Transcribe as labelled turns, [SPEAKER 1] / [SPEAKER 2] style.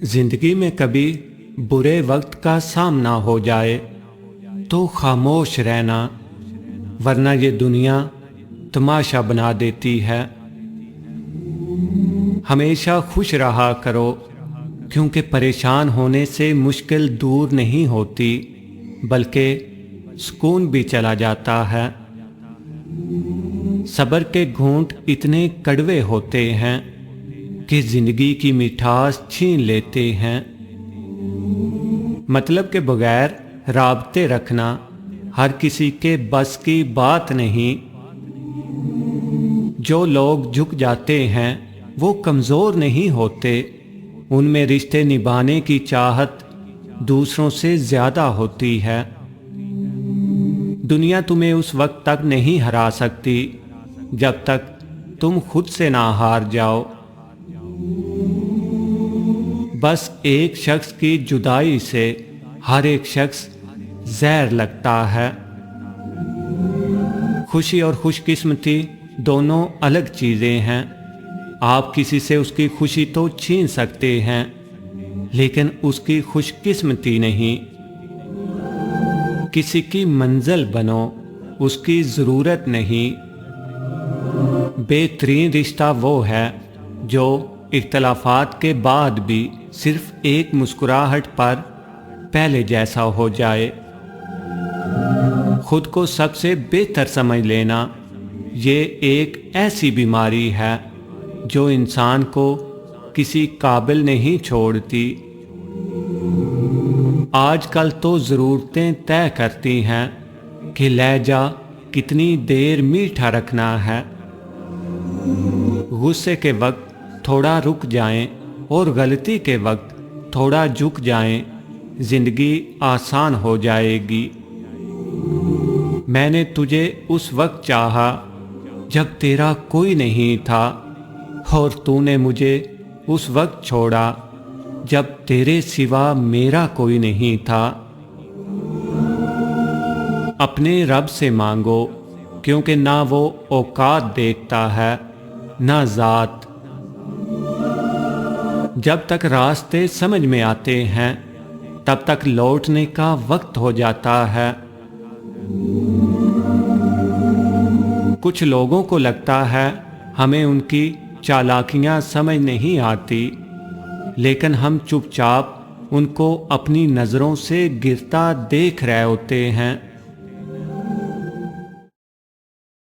[SPEAKER 1] زندگی میں کبھی برے وقت کا سامنا ہو جائے تو خاموش رہنا، ورنہ یہ دنیا تماشا بنا دیتی ہے۔ ہمیشہ خوش رہا کرو، کیونکہ پریشان ہونے سے مشکل دور نہیں ہوتی بلکہ سکون بھی چلا جاتا ہے۔ صبر کے گھونٹ اتنے کڑوے ہوتے ہیں کہ زندگی کی مٹھاس چھین لیتے ہیں۔ مطلب کے بغیر رابطے رکھنا ہر کسی کے بس کی بات نہیں۔ جو لوگ جھک جاتے ہیں وہ کمزور نہیں ہوتے، ان میں رشتے نبھانے کی چاہت دوسروں سے زیادہ ہوتی ہے۔ دنیا تمہیں اس وقت تک نہیں ہرا سکتی جب تک تم خود سے نہ ہار جاؤ۔ بس ایک شخص کی جدائی سے ہر ایک شخص زہر لگتا ہے۔ خوشی اور خوش قسمتی دونوں الگ چیزیں ہیں۔ آپ کسی سے اس کی خوشی تو چھین سکتے ہیں، لیکن اس کی خوش قسمتی نہیں۔ کسی کی منزل بنو، اس کی ضرورت نہیں۔ بہترین رشتہ وہ ہے جو اختلافات کے بعد بھی صرف ایک مسکراہٹ پر پہلے جیسا ہو جائے۔ خود کو سب سے بہتر سمجھ لینا یہ ایک ایسی بیماری ہے جو انسان کو کسی قابل نہیں چھوڑتی۔ آج کل تو ضرورتیں طے کرتی ہیں کہ لہجہ کتنی دیر میٹھا رکھنا ہے۔ غصے کے وقت تھوڑا رک جائیں اور غلطی کے وقت تھوڑا جھک جائیں، زندگی آسان ہو جائے گی۔ میں نے تجھے اس وقت چاہا جب تیرا کوئی نہیں تھا، اور تو نے مجھے اس وقت چھوڑا جب تیرے سوا میرا کوئی نہیں تھا۔ اپنے رب سے مانگو، کیونکہ نہ وہ اوقات دیکھتا ہے نہ ذات۔ جب تک راستے سمجھ میں آتے ہیں تب تک لوٹنے کا وقت ہو جاتا ہے۔ کچھ لوگوں کو لگتا ہے ہمیں ان کی چالاکیاں سمجھ نہیں آتی، لیکن ہم چپ چاپ ان کو اپنی نظروں سے گرتا دیکھ رہے ہوتے ہیں۔